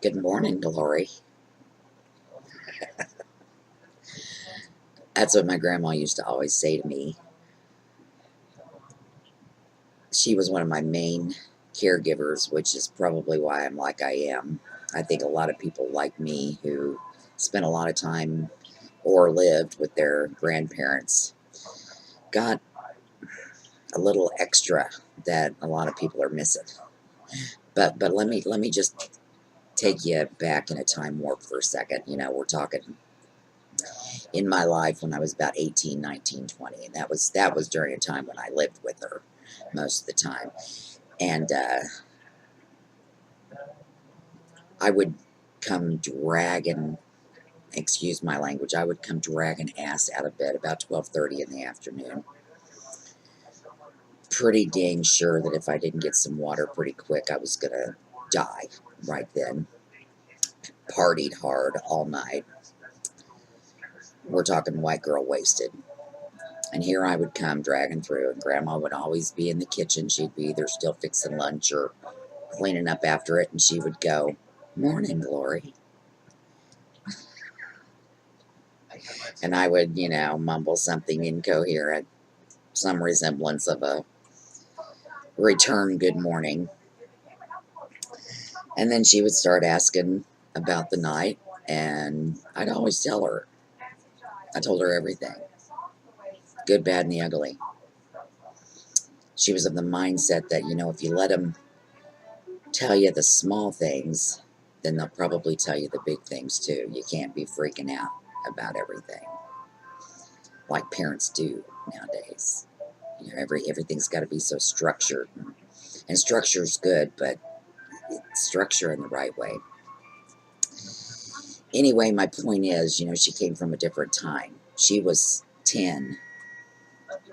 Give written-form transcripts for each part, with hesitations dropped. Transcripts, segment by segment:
Good morning, Glory. That's what my grandma used to always say to me. She was one of my main caregivers, which is probably why I'm like I am. I think a lot of people like me who spent a lot of time or lived with their grandparents got a little extra that a lot of people are missing. But let me just take you back in a time warp for a second. We're talking in my life when I was about 18, 19, 20, and that was during a time when I lived with her most of the time. And I would come dragging, excuse my language, I would come dragging ass out of bed about 12:30 in the afternoon. Pretty dang sure that if I didn't get some water pretty quick, I was going to die right then. Partied hard all night. We're talking white girl wasted. And here I would come dragging through, and Grandma would always be in the kitchen. She'd be either still fixing lunch or cleaning up after it, and she would go, "Morning, Glory." And I would, mumble something incoherent, some resemblance of a return good morning. And then she would start asking about the night, and I'd always tell her. I told her everything, good, bad, and the ugly. She was of the mindset that, if you let them tell you the small things, then they'll probably tell you the big things too. You can't be freaking out about everything like parents do nowadays. Everything's got to be so structured, and structure's good, but structure in the right way. Anyway, my point is, she came from a different time. She was 10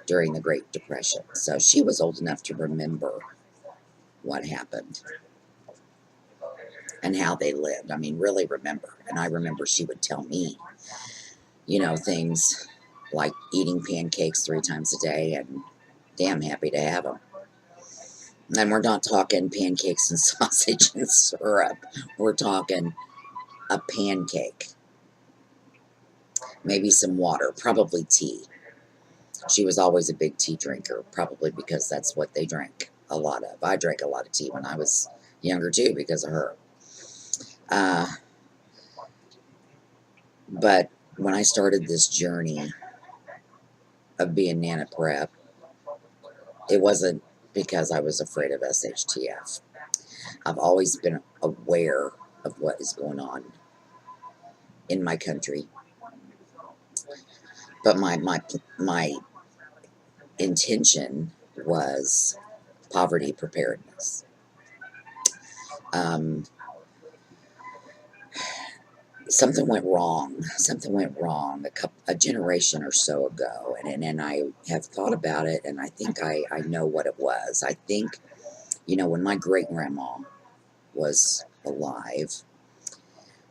during the Great Depression, so she was old enough to remember what happened and how they lived. I mean, really remember. And I remember she would tell me, things like eating pancakes 3 times a day, and damn happy to have them. And we're not talking pancakes and sausage and syrup. We're talking a pancake, maybe some water, probably tea. She was always a big tea drinker, probably because that's what they drank a lot of. I drank a lot of tea when I was younger too because of her. But when I started this journey of being Nana Prep, it wasn't because I was afraid of SHTF. I've always been aware of what is going on in my country. But my intention was poverty preparedness. Something went wrong. Something went wrong a generation or so ago, and I have thought about it, and I think I know what it was. I think, when my great-grandma was alive,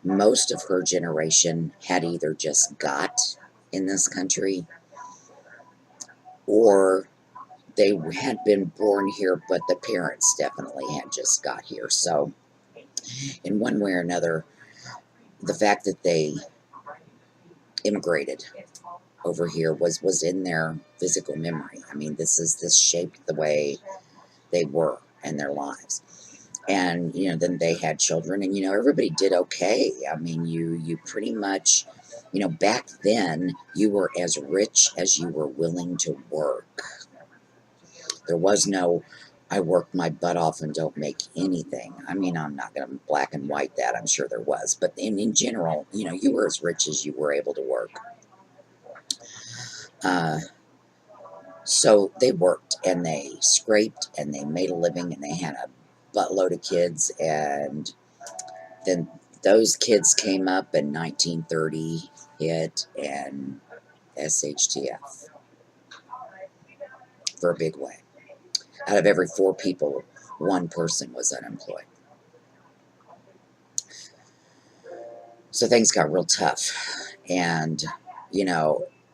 most of her generation had either just got in this country or they had been born here, but the parents definitely had just got here. So in one way or another, the fact that they immigrated over here was in their physical memory. I mean, this shaped the way they were in their lives. And, then they had children, and, everybody did okay. I mean, you pretty much, back then, you were as rich as you were willing to work. There was no, I work my butt off and don't make anything. I mean, I'm not going to black and white that. I'm sure there was. But in general, you were as rich as you were able to work. So they worked, and they scraped, and they made a living, and they had a buttload of kids, and then those kids came up, and 1930 hit, and SHTF for a big way. Out of every 4 people, 1 person was unemployed. So things got real tough, and,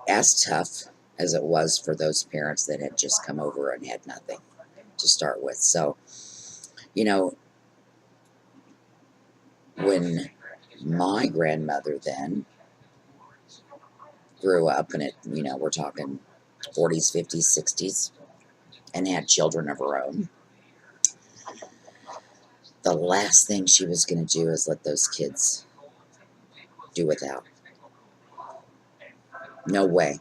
as tough as it was for those parents that had just come over and had nothing to start with. So, when my grandmother then grew up, and we're talking 40s, 50s, 60s, and had children of her own, the last thing she was going to do is let those kids do without. No way.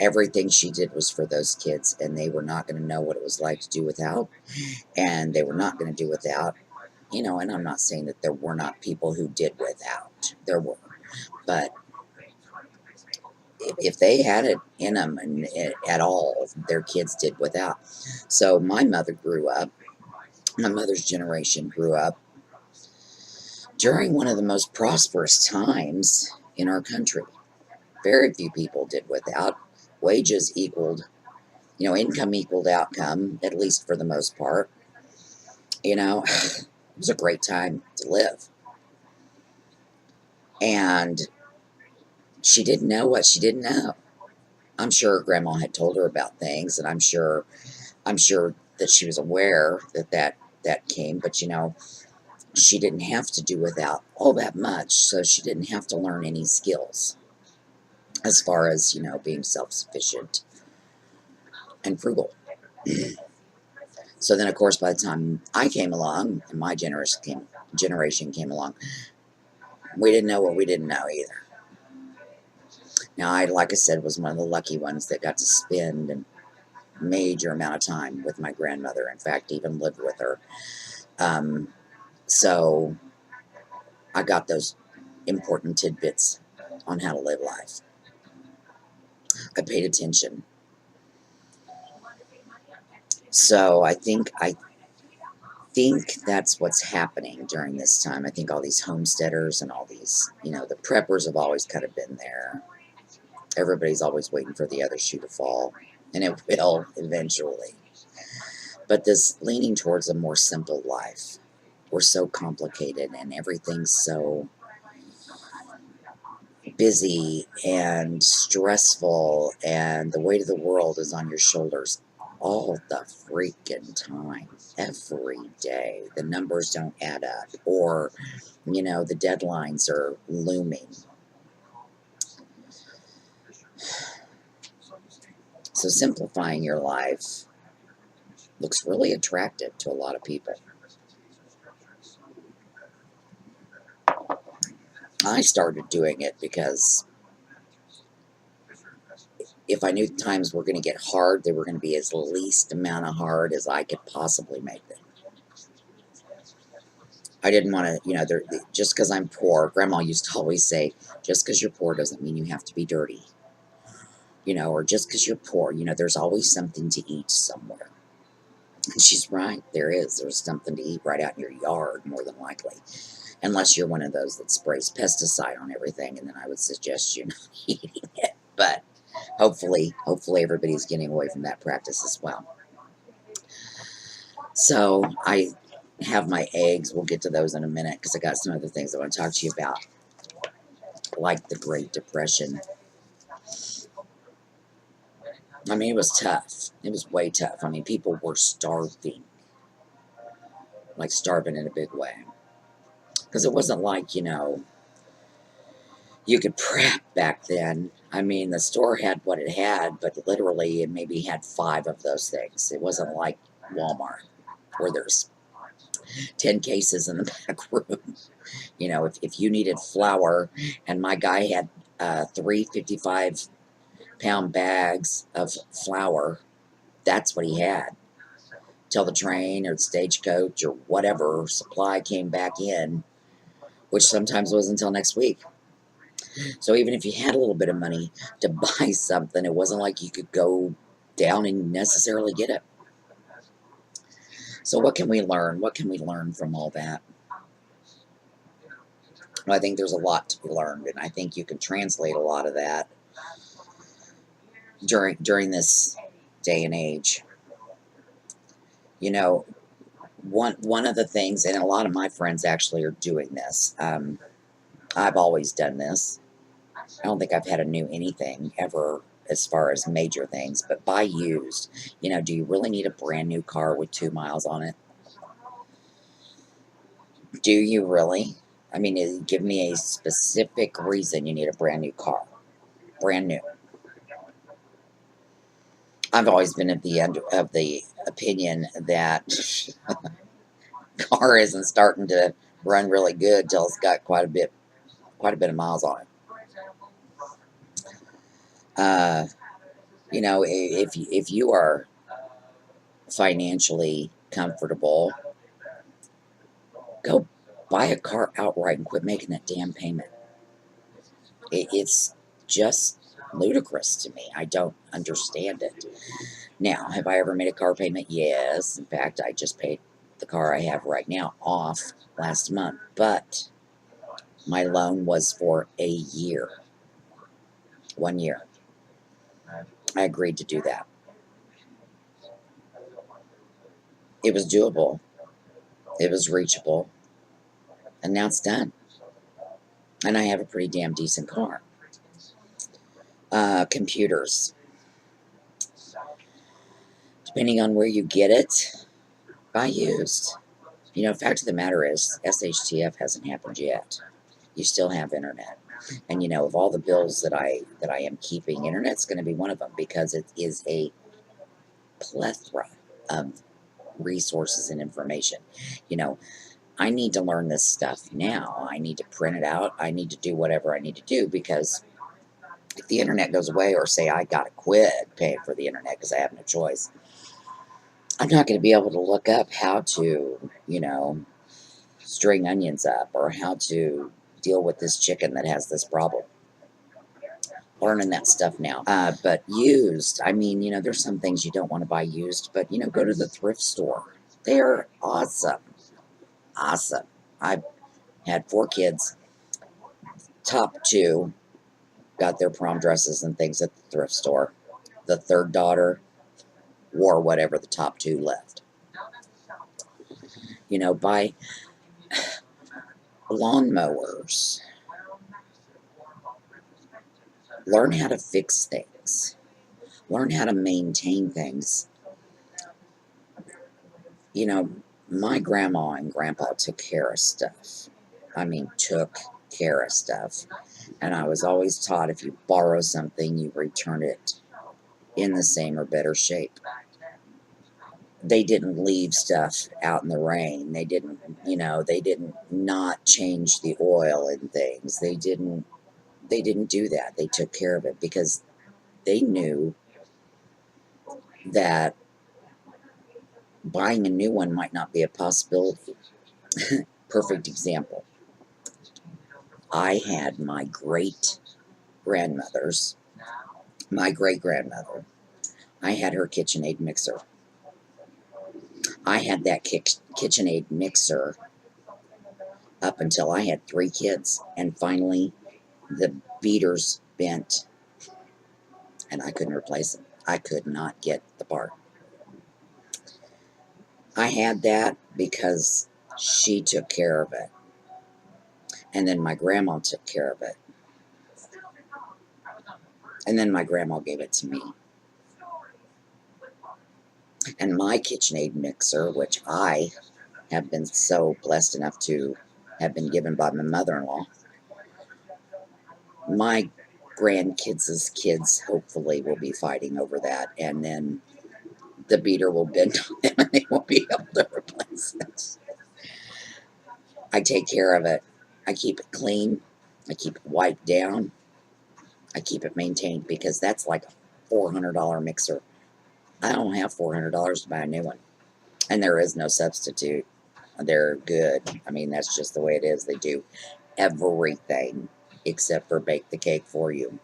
Everything she did was for those kids, and they were not going to know what it was like to do without, and they were not going to do without. And I'm not saying that there were not people who did without. There were. But if they had it in them and at all, their kids did without. So my mother's generation grew up during one of the most prosperous times in our country. Very few people did without. Wages equaled, income equaled outcome, at least for the most part. It was a great time to live. And she didn't know what she didn't know. I'm sure grandma had told her about things, and I'm sure that she was aware that came, but she didn't have to do without all that much, so she didn't have to learn any skills as far as, being self-sufficient and frugal. So then, of course, by the time I came along, and my generation came along, we didn't know what we didn't know either. Now, like I said, was one of the lucky ones that got to spend a major amount of time with my grandmother. In fact, even lived with her. So I got those important tidbits on how to live life. I paid attention. So I think that's what's happening during this time. I think all these homesteaders and all these, the preppers have always kind of been there. Everybody's always waiting for the other shoe to fall, and it will eventually. But this leaning towards a more simple life. We're so complicated, and everything's so busy and stressful, and the weight of the world is on your shoulders all the freaking time, every day. The numbers don't add up, or the deadlines are looming. So simplifying your life looks really attractive to a lot of people. I started doing it because if I knew times were going to get hard, they were going to be as least amount of hard as I could possibly make them. I didn't want to, just because I'm poor, Grandma used to always say, just because you're poor doesn't mean you have to be dirty. Or just because you're poor, there's always something to eat somewhere. And she's right, there's something to eat right out in your yard, more than likely. Unless you're one of those that sprays pesticide on everything, and then I would suggest you not eating it. But hopefully everybody's getting away from that practice as well. So I have my eggs. We'll get to those in a minute because I got some other things I want to talk to you about, like the Great Depression. I mean, it was tough. It was way tough. I mean, people were starving. Like starving in a big way. Because it wasn't like, you could prep back then. I mean, the store had what it had, but literally it maybe had 5 of those things. It wasn't like Walmart, where there's 10 cases in the back room. If you needed flour, and my guy had 3 55-pound bags of flour, that's what he had. Till the train or the stagecoach or whatever supply came back in, which sometimes was until next week. So even if you had a little bit of money to buy something, it wasn't like you could go down and necessarily get it. So what can we learn? What can we learn from all that? Well, I think there's a lot to be learned, and I think you can translate a lot of that during this day and age. One of the things, and a lot of my friends actually are doing this. I've always done this. I don't think I've had to do anything ever as far as major things, but buy used. Do you really need a brand new car with 2 miles on it? Do you really? I mean, give me a specific reason you need a brand new car. Brand new. I've always been of the opinion that car isn't starting to run really good till it's got quite a bit of miles on it. Uh, if you are financially comfortable, go buy a car outright and quit making that damn payment. It's just ludicrous to me. I don't understand it. Now, have I ever made a car payment? Yes. In fact, I just paid the car I have right now off last month, but my loan was for a year. 1 year. I agreed to do that. It was doable. It was reachable. And now it's done. And I have a pretty damn decent car. Computers. Depending on where you get it, buy used. The fact of the matter is, SHTF hasn't happened yet. You still have internet. And of all the bills that I am keeping, internet's going to be one of them because it is a plethora of resources and information. I need to learn this stuff now. I need to print it out. I need to do whatever I need to do because if the internet goes away, or say I got to quit paying for the internet because I have no choice, I'm not going to be able to look up how to, string onions up or how to deal with this chicken that has this problem. Learning that stuff now. But used, I mean, there's some things you don't want to buy used, but, go to the thrift store. They're awesome. Awesome. I've had 4 kids. Top 2 got their prom dresses and things at the thrift store. The third daughter wore whatever the top 2 left. Buy lawnmowers. Learn how to fix things. Learn how to maintain things. My grandma and grandpa took care of stuff. I mean, took care of stuff. And I was always taught if you borrow something, you return it in the same or better shape. They didn't leave stuff out in the rain. They didn't not change the oil and things. They didn't do that. They took care of it because they knew that buying a new one might not be a possibility. Perfect example. I had my great-grandmother, I had her KitchenAid mixer. I had that KitchenAid mixer up until I had 3 kids, and finally the beaters bent, and I couldn't replace them. I could not get the part. I had that because she took care of it, and then my grandma took care of it, and then my grandma gave it to me. And my KitchenAid mixer, which I have been so blessed enough to have been given by my mother-in-law, my grandkids' kids hopefully will be fighting over that, and then the beater will bend on them and they won't be able to replace it. I take care of it. I keep it clean. I keep it wiped down. I keep it maintained because that's like a $400 mixer. I don't have $400 to buy a new one. And there is no substitute. They're good. I mean, that's just the way it is. They do everything except for bake the cake for you.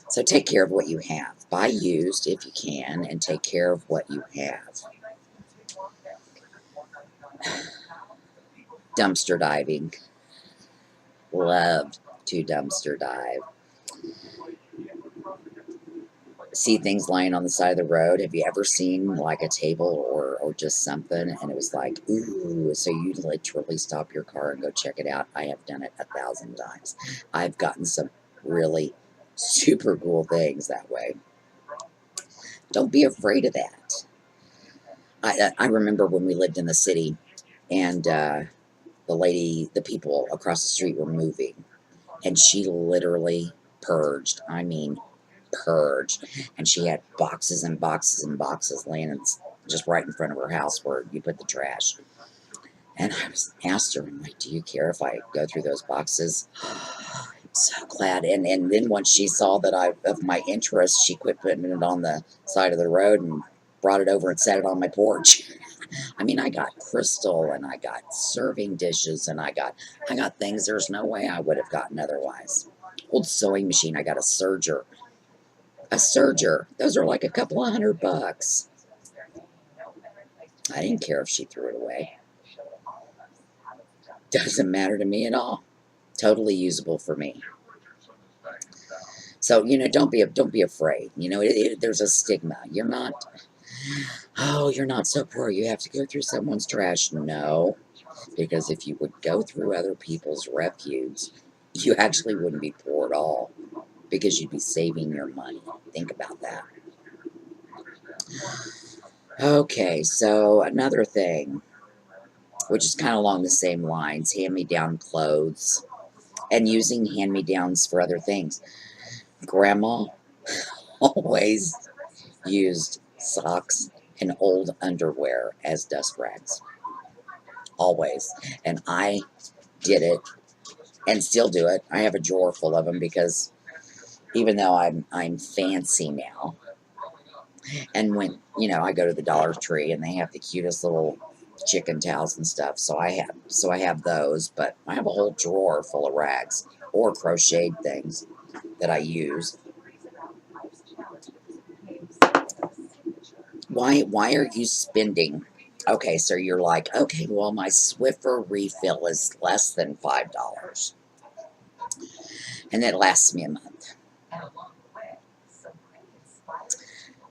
So take care of what you have. Buy used if you can, and take care of what you have. Dumpster diving. Loved to dumpster dive. See things lying on the side of the road. Have you ever seen like a table or just something and it was like, ooh, so you literally stop your car and go check it out? I have done it 1,000 times. I've gotten some really super cool things that way. Don't be afraid of that. I remember when we lived in the city And the people across the street were moving. And she literally purged. I mean, purged. And she had boxes and boxes and boxes laying just right in front of her house where you put the trash. And I asked her, I'm like, do you care if I go through those boxes? I'm so glad. And then once she saw that of my interest, she quit putting it on the side of the road and brought it over and set it on my porch. I mean, I got crystal and I got serving dishes and I got things there's no way I would have gotten otherwise. Old sewing machine, I got a serger. A serger. Those are like a couple of $100. I didn't care if she threw it away. Doesn't matter to me at all. Totally usable for me. So, don't be afraid. There's a stigma. You're not, oh, you're not so poor. You have to go through someone's trash. No, because if you would go through other people's refuse, you actually wouldn't be poor at all because you'd be saving your money. Think about that. Okay, so another thing, which is kind of along the same lines, hand-me-down clothes and using hand-me-downs for other things. Grandma always used socks and old underwear as dust rags. Always. And I did it and still do it. I have a drawer full of them because even though I'm fancy now, and when I go to the Dollar Tree and they have the cutest little chicken towels and stuff, so I have those, but I have a whole drawer full of rags or crocheted things that I use. Why are you spending? Okay, so you're like, okay, well, my Swiffer refill is less than $5, and it lasts me a month.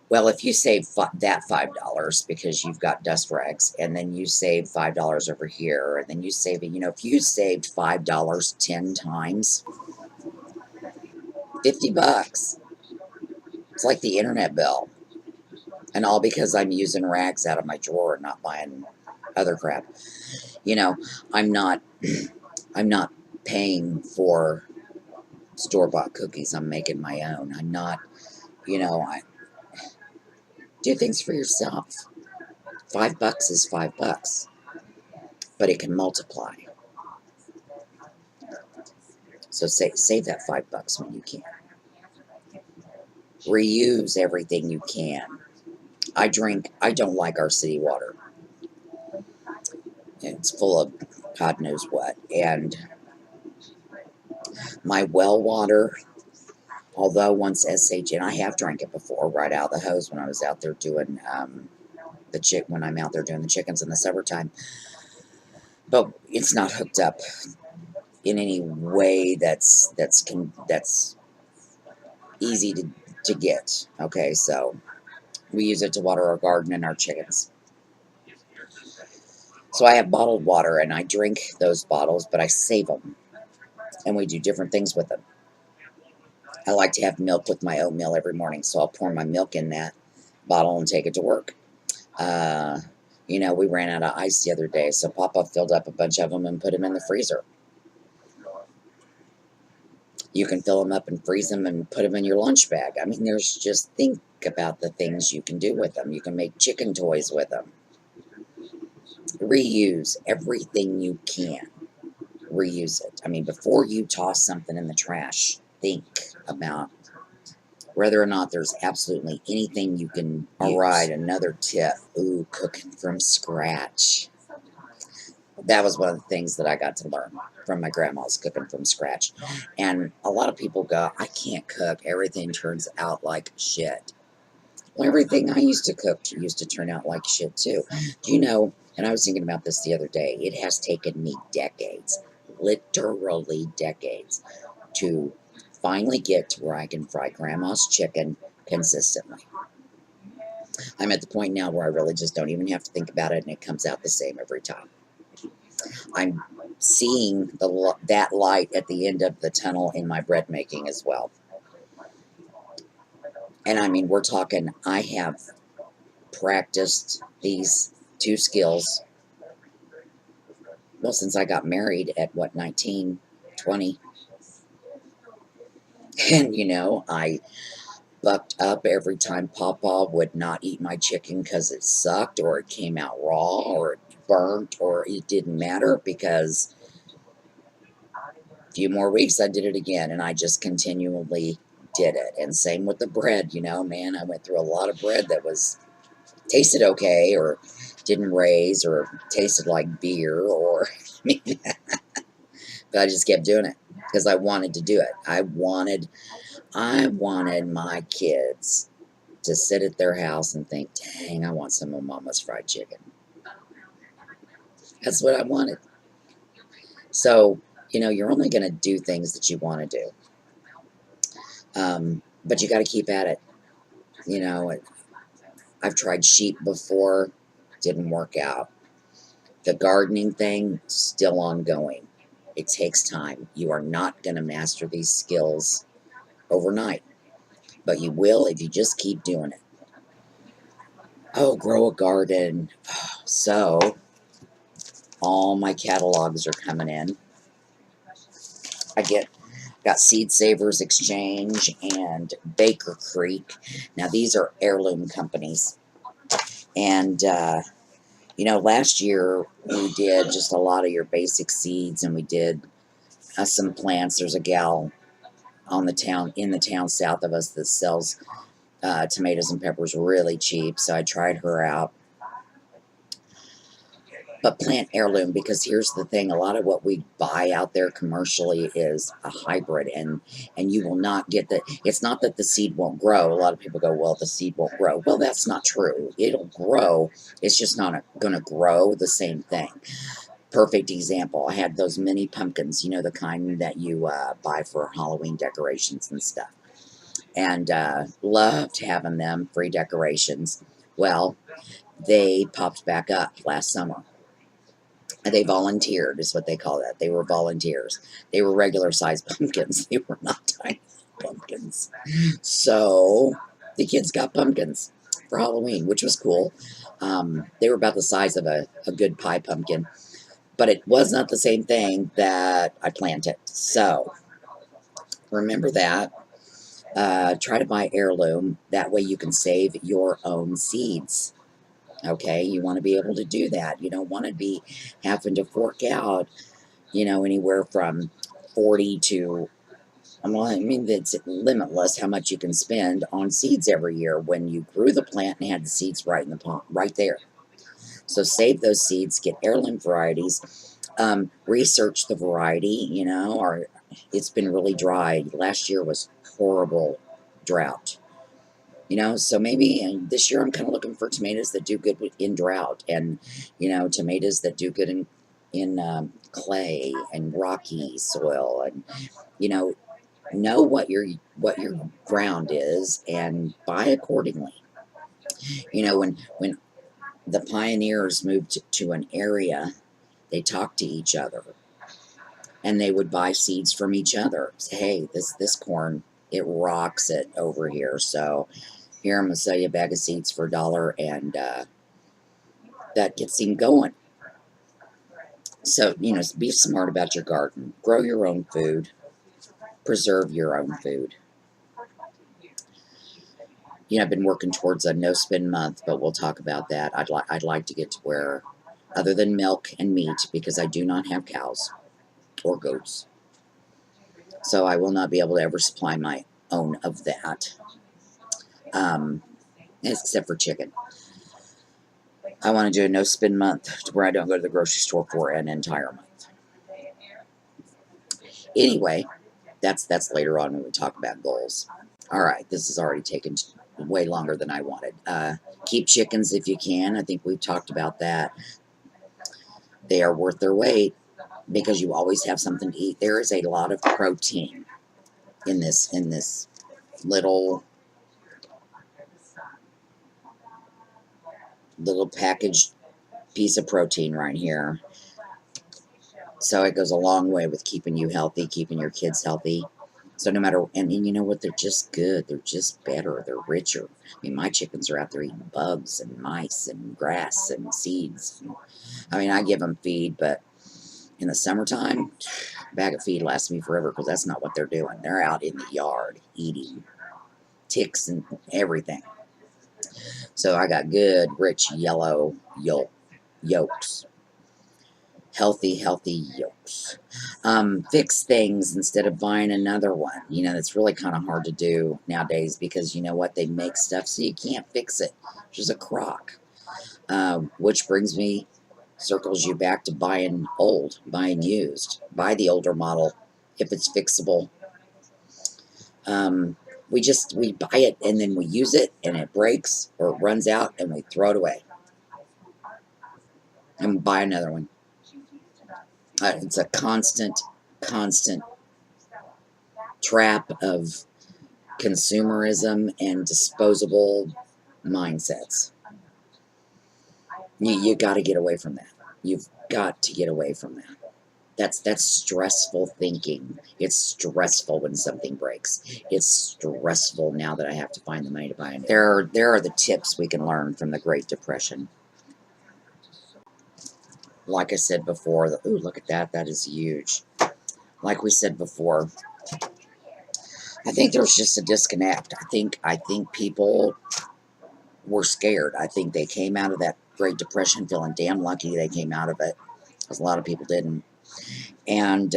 Well, if you save that $5 because you've got dust rags, and then you save $5 over here, and then you save it, if you saved $5 10 times, $50. It's like the internet bill. And all because I'm using rags out of my drawer and not buying other crap. I'm not I'm not paying for store-bought cookies. I'm making my own. I'm not, I do things for yourself. $5 is $5, but it can multiply. So save that $5 when you can. Reuse everything you can. I don't like our city water. It's full of God knows what. And my well water, although once and I have drank it before, right out of the hose when I was out there doing when I'm out there doing the chickens in the summertime. But it's not hooked up in any way that's easy to get. Okay, so we use it to water our garden and our chickens. So I have bottled water, and I drink those bottles, but I save them. And we do different things with them. I like to have milk with my oatmeal every morning, so I'll pour my milk in that bottle and take it to work. We ran out of ice the other day, so Papa filled up a bunch of them and put them in the freezer. You can fill them up and freeze them and put them in your lunch bag. I mean, think about the things you can do with them. You can make chicken toys with them. Reuse everything you can. Reuse it. I mean, before you toss something in the trash, think about whether or not there's absolutely anything you can use. All right, another tip. Ooh, cooking from scratch. That was one of the things that I got to learn from my grandma's cooking from scratch. And a lot of people go, I can't cook. Everything turns out like shit. Well, everything I used to cook used to turn out like shit too. Do you know, and I was thinking about this the other day, it has taken me decades, literally decades, to finally get to where I can fry grandma's chicken consistently. I'm at the point now where I really just don't even have to think about it, and it comes out the same every time. I'm seeing that light at the end of the tunnel in my bread making as well. And I mean, we're talking, I have practiced these two skills well, since I got married at what, 19, 20, and I bucked up every time Papa would not eat my chicken because it sucked or it came out raw or it burnt or it didn't matter, because a few more weeks I did it again, and I just continually did it. And same with the bread, man, I went through a lot of bread that was tasted okay or didn't raise or tasted like beer or I mean, but I just kept doing it because I wanted to do it. I wanted my kids to sit at their house and think, dang, I want some of Mama's fried chicken. That's what I wanted. So, you're only going to do things that you want to do. But you got to keep at it. I've tried sheep before, didn't work out. The gardening thing, still ongoing. It takes time. You are not going to master these skills overnight, but you will if you just keep doing it. Oh, grow a garden. So, all my catalogs are coming in. I got Seed Savers Exchange and Baker Creek. Now, these are heirloom companies. And, last year we did just a lot of your basic seeds, and we did some plants. There's a gal in the town south of us that sells tomatoes and peppers really cheap, so I tried her out. But plant heirloom, because here's the thing, a lot of what we buy out there commercially is a hybrid, and you will not get it's not that the seed won't grow. A lot of people go, well, the seed won't grow. Well, that's not true. It'll grow. It's just not going to grow the same thing. Perfect example, I had those mini pumpkins, the kind that you buy for Halloween decorations and stuff. And loved having them, free decorations. Well, they popped back up last summer. They volunteered, is what they call that. They were volunteers. They were regular sized pumpkins. They were not tiny pumpkins. So the kids got pumpkins for Halloween, which was cool. They were about the size of a good pie pumpkin, but it was not the same thing that I planted. So remember that. Try to buy heirloom. That way you can save your own seeds. Okay, you want to be able to do that. You don't want to be having to fork out, anywhere from 40 to, it's limitless how much you can spend on seeds every year when you grew the plant and had the seeds right in the pond, right there. So save those seeds, get heirloom varieties, research the variety, or it's been really dry. Last year was horrible drought. So maybe this year I'm kind of looking for tomatoes that do good in drought, and tomatoes that do good in clay and rocky soil, and know what your ground is and buy accordingly. When the pioneers moved to an area, they talked to each other, and they would buy seeds from each other. Say, hey, this corn, it rocks it over here, so here, I'm going to sell you a bag of seeds for $1, and that gets him going. So, be smart about your garden. Grow your own food. Preserve your own food. I've been working towards a no-spin month, but we'll talk about that. I'd like to get to where, other than milk and meat, because I do not have cows or goats, so I will not be able to ever supply my own of that, except for chicken. I want to do a no-spin month to where I don't go to the grocery store for an entire month. Anyway, that's later on when we talk about goals. All right, this has already taken way longer than I wanted. Keep chickens if you can. I think we've talked about that. They are worth their weight because you always have something to eat. There is a lot of protein in this little packaged piece of protein right here. So it goes a long way with keeping you healthy, keeping your kids healthy. So no matter, and you know what, they're just good. They're just better. They're richer. My chickens are out there eating bugs and mice and grass and seeds. I give them feed, but In the summertime, a bag of feed lasts me forever because that's not what they're doing. They're out in the yard eating ticks and everything. So I got good, rich yellow yolks. Healthy yolks. Fix things instead of buying another one. You know, that's really kind of hard to do nowadays because you know what? They make stuff so you can't fix it. It's just a crock. Which brings me, circles you back to buying used. Buy the older model if it's fixable. We buy it and then we use it and it breaks or it runs out and we throw it away. And buy another one. It's a constant trap of consumerism and disposable mindsets. You got to get away from that. You've got to get away from that. That's stressful thinking. It's stressful when something breaks. It's stressful now that I have to find the money to buy it. There are the tips we can learn from the Great Depression. Like I said before, ooh, look at that. That is huge. Like we said before, I think there's just a disconnect. I think people were scared. I think they came out of that Great Depression feeling damn lucky they came out of it, because a lot of people didn't. And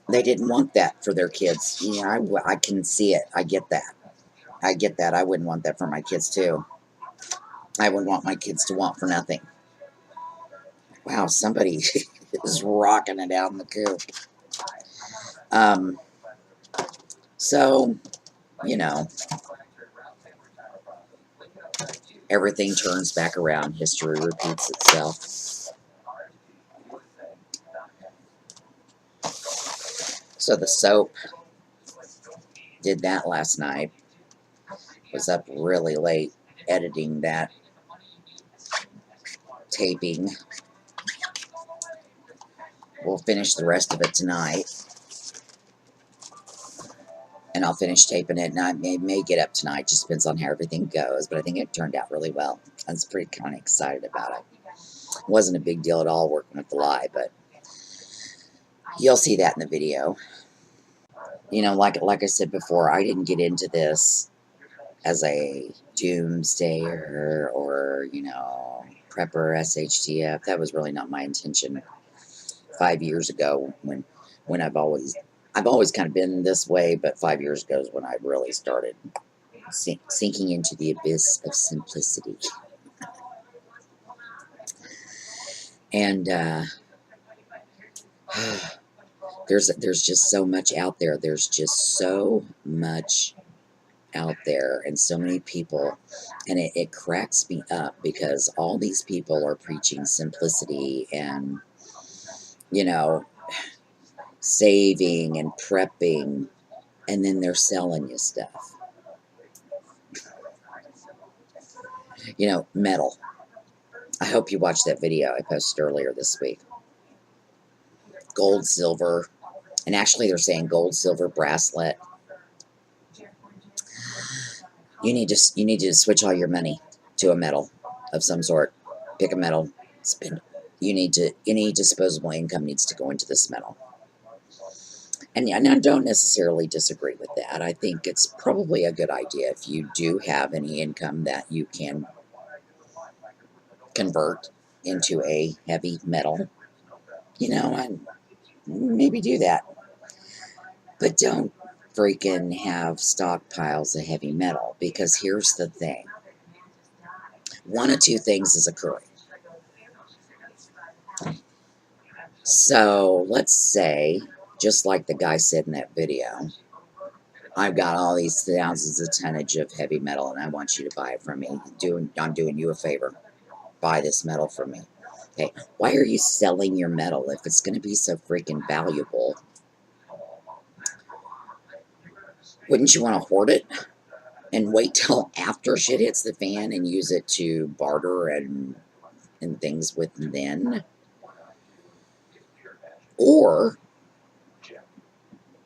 they didn't want that for their kids. You know, I can see it. I get that. I wouldn't want that for my kids, too. I wouldn't want my kids to want for nothing. Wow, somebody is rocking it out in the coop. So, you know, everything turns back around. History repeats itself. So the soap did that last night. Was up really late editing that taping. We'll finish the rest of it tonight. And I'll finish taping it, and I may get up tonight. Just depends on how everything goes. But I think it turned out really well. I was pretty kind of excited about it. It wasn't a big deal at all working with the live, but you'll see that in the video. You know, like I said before, I didn't get into this as a doomsdayer or, you know, prepper, SHTF. That was really not my intention 5 years ago when I've always kind of been this way, but 5 years ago is when I really started sinking into the abyss of simplicity. And there's just so much out there. There's just so much out there and so many people, and it cracks me up because all these people are preaching simplicity and, you know, saving and prepping, and then they're selling you stuff. You know, metal. I hope you watched that video I posted earlier this week. Gold, silver, and actually they're saying gold, silver, bracelet. You need to switch all your money to a metal of some sort. Pick a metal, spend it. Any disposable income needs to go into this metal. And I don't necessarily disagree with that. I think it's probably a good idea if you do have any income that you can convert into a heavy metal. You know, and maybe do that. But don't freaking have stockpiles of heavy metal, because here's the thing. One of two things is occurring. So let's say, just like the guy said in that video, I've got all these thousands of tonnage of heavy metal and I want you to buy it from me. I'm doing you a favor. Buy this metal from me. Okay, why are you selling your metal if it's going to be so freaking valuable? Wouldn't you want to hoard it and wait till after shit hits the fan and use it to barter and things with then? Or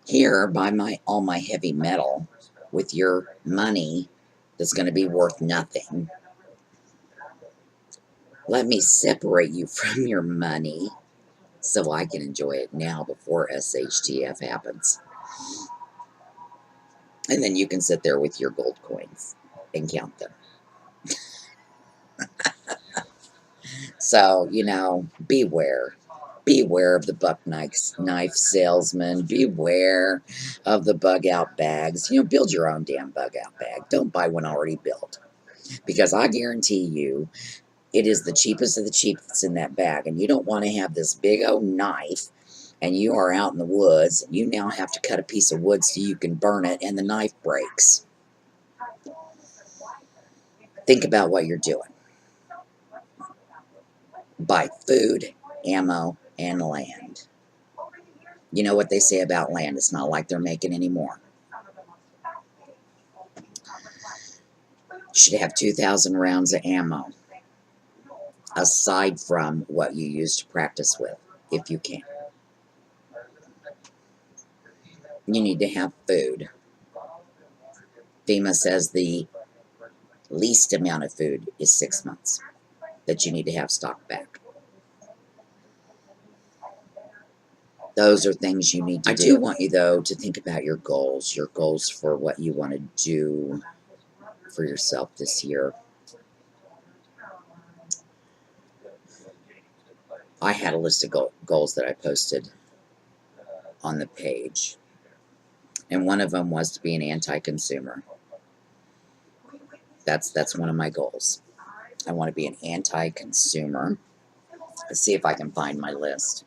here, buy all my heavy metal with your money that's going to be worth nothing. Let me separate you from your money so I can enjoy it now before SHTF happens. And then you can sit there with your gold coins and count them. So, beware. Beware of the buck knife salesman. Beware of the bug out bags. Build your own damn bug out bag. Don't buy one already built. Because I guarantee you, it is the cheapest of the cheapest in that bag. And you don't want to have this big old knife and you are out in the woods. And you now have to cut a piece of wood so you can burn it and the knife breaks. Think about what you're doing. Buy food, ammo, and land. You know what they say about land. It's not like they're making any more. You should have 2,000 rounds of ammo, aside from what you use to practice with, if you can. You need to have food. FEMA says the least amount of food is 6 months that you need to have stocked back. Those are things you need to do. I do want you, though, to think about your goals for what you want to do for yourself this year. I had a list of goals that I posted on the page, and one of them was to be an anti-consumer. That's one of my goals. I want to be an anti-consumer. Let's see if I can find my list.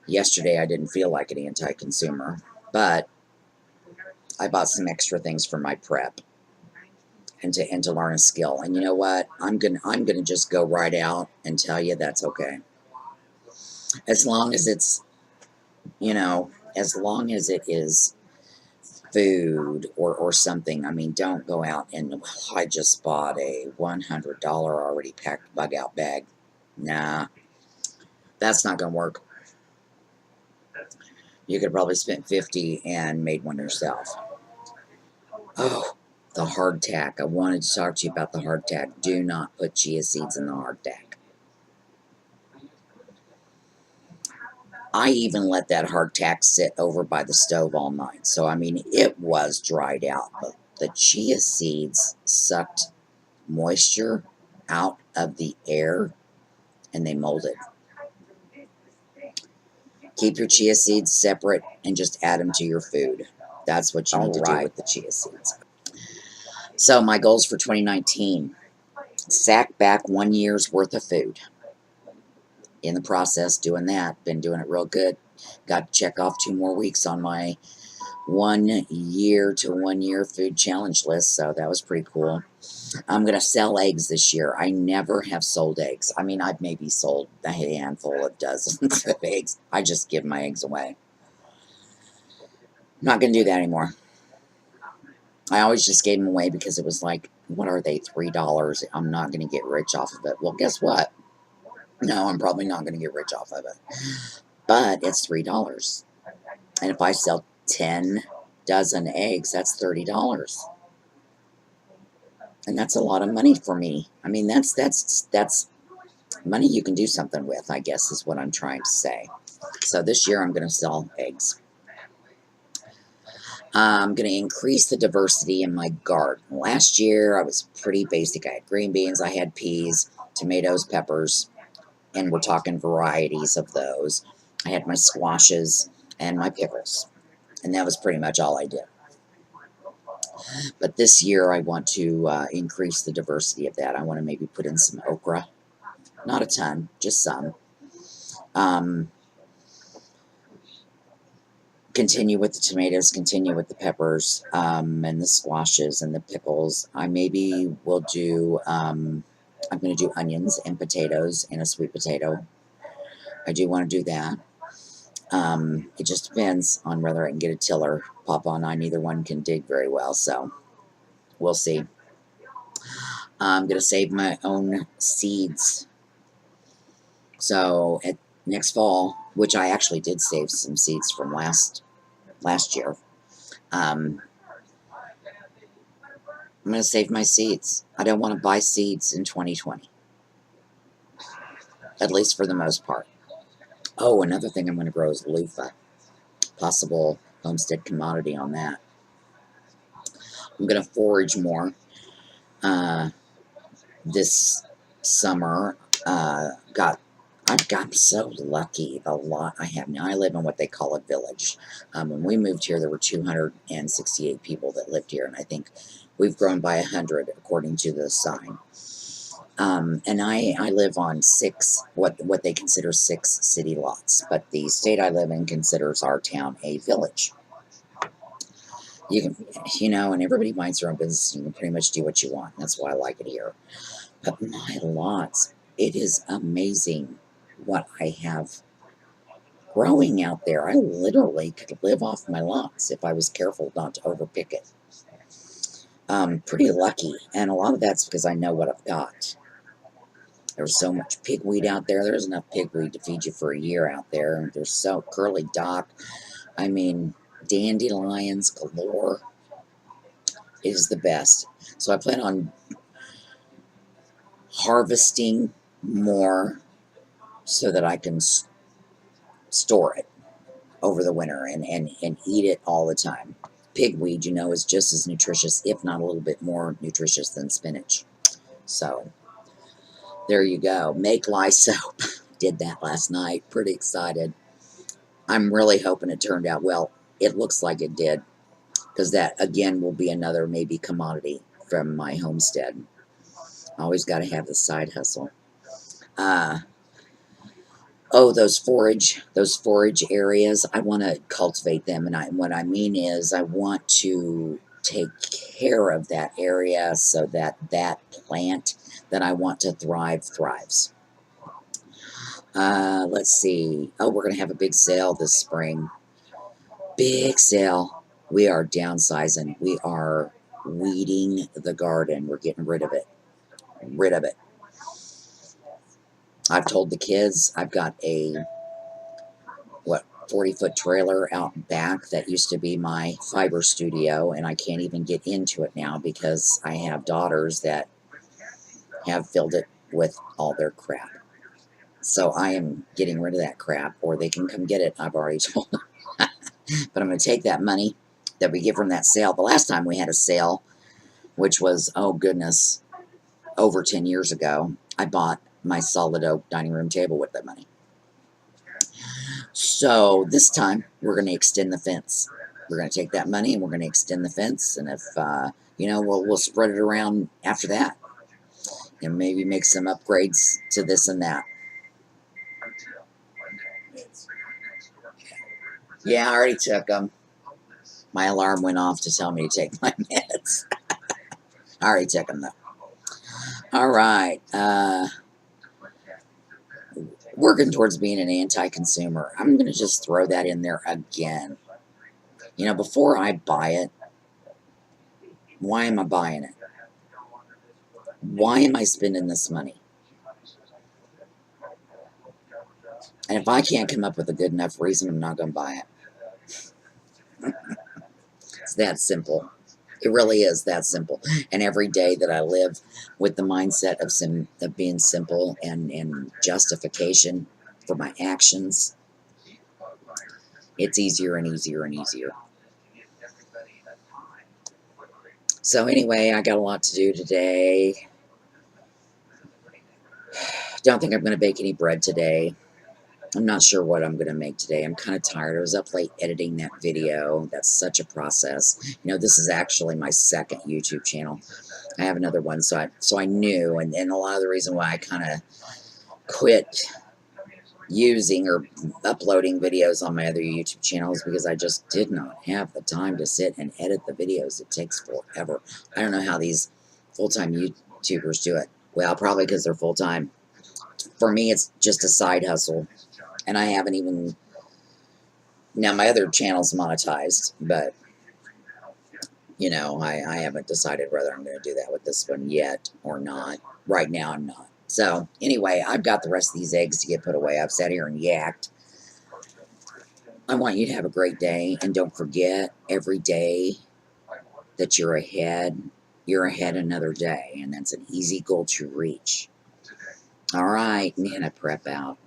Yesterday I didn't feel like an anti-consumer, but I bought some extra things for my prep and to learn a skill. And you know what? I'm gonna just go right out and tell you that's okay. As long as it's, as long as it is food or something. I mean, don't go out and, well, I just bought a $100 already packed bug out bag. Nah, that's not gonna work. You could probably spend $50 and made one yourself. Oh, the hardtack. I wanted to talk to you about the hardtack. Do not put chia seeds in the hardtack. I even let that hardtack sit over by the stove all night. So, I mean, it was dried out. But the chia seeds sucked moisture out of the air and they molded. Keep your chia seeds separate and just add them to your food. That's what you need to do with the chia seeds. So my goals for 2019, sack back 1 year's worth of food. In the process, doing that, been doing it real good. Got to check off 2 more weeks on my 1 year to 1 year food challenge list, so that was pretty cool. I'm going to sell eggs this year. I never have sold eggs. I mean, I've maybe sold a handful of dozens of eggs. I just give my eggs away. I'm not going to do that anymore. I always just gave them away because it was like, what are they, $3? I'm not going to get rich off of it. Well, guess what? No, I'm probably not going to get rich off of it. But it's $3. And if I sell 10 dozen eggs, that's $30. And that's a lot of money for me. I mean, that's money you can do something with, I guess, is what I'm trying to say. So this year I'm going to sell eggs. I'm going to increase the diversity in my garden. Last year I was pretty basic. I had green beans, I had peas, tomatoes, peppers, and we're talking varieties of those. I had my squashes and my pickles. And that was pretty much all I did. But this year I want to increase the diversity of that. I want to maybe put in some okra. Not a ton, just some. Continue with the tomatoes, continue with the peppers, and the squashes and the pickles. I maybe will do, I'm going to do onions and potatoes and a sweet potato. I do want to do that. It just depends on whether I can get a tiller. Papa and I, neither one can dig very well, so we'll see. I'm going to save my own seeds. So at next fall, which I actually did save some seeds from last year, I'm going to save my seeds. I don't want to buy seeds in 2020. at least for the most part. Oh, another thing I'm going to grow is loofah. Possible homestead commodity on that. I'm going to forage more this summer. I've gotten so lucky. The lot I have now. I live in what they call a village. When we moved here, there were 268 people that lived here, and I think we've grown by 100 according to the sign. And I live on what they consider 6 city lots, but the state I live in considers our town a village. You can, and everybody minds their own business. You can pretty much do what you want. That's why I like it here. But my lots, it is amazing what I have growing out there. I literally could live off my lots if I was careful not to overpick it. Pretty lucky, and a lot of that's because I know what I've got. There's so much pigweed out there. There's enough pigweed to feed you for a year out there. There's so curly dock. I mean, dandelions galore. It is the best. So I plan on harvesting more so that I can store it over the winter and eat it all the time. Pigweed, is just as nutritious, if not a little bit more nutritious than spinach. So, there you go. Make lye soap. Did that last night. Pretty excited. I'm really hoping it turned out well. It looks like it did. Because that, again, will be another maybe commodity from my homestead. Always got to have the side hustle. Those forage areas, I want to cultivate them. And what I mean is I want to take care of that area so that that plant that I want to thrive thrives. Let's see. Oh, we're going to have a big sale this spring. Big sale. We are downsizing. We are weeding the garden. We're getting rid of it. I've told the kids I've got a 40-foot trailer out back that used to be my fiber studio, and I can't even get into it now because I have daughters that have filled it with all their crap. So I am getting rid of that crap, or they can come get it. I've already told them. But I'm going to take that money that we get from that sale. The last time we had a sale, which was, oh goodness, over 10 years ago, I bought my solid oak dining room table with that money. So this time, we're going to extend the fence. We're going to take that money and we're going to extend the fence. And if, we'll spread it around after that. And maybe make some upgrades to this and that. Yeah, I already took them. My alarm went off to tell me to take my meds. I already took them, though. All right. Working towards being an anti-consumer. I'm going to just throw that in there again. Before I buy it, why am I buying it? Why am I spending this money? And if I can't come up with a good enough reason, I'm not going to buy it. It's that simple. It really is that simple. And every day that I live with the mindset of being simple and justification for my actions, it's easier and easier and easier. So anyway, I got a lot to do today. Don't think I'm going to bake any bread today. I'm not sure what I'm going to make today. I'm kind of tired. I was up late editing that video. That's such a process. This is actually my second YouTube channel. I have another one, so I knew, and a lot of the reason why I kind of quit using or uploading videos on my other YouTube channel is because I just did not have the time to sit and edit the videos. It takes forever. I don't know how these full-time YouTubers do it. Well, probably because they're full-time. For me, it's just a side hustle. And I haven't even... Now, my other channel's monetized, but, I haven't decided whether I'm going to do that with this one yet or not. Right now, I'm not. So, anyway, I've got the rest of these eggs to get put away. I've sat here and yacked. I want you to have a great day, and don't forget, every day that you're ahead another day, and that's an easy goal to reach. All right, Nana prep out.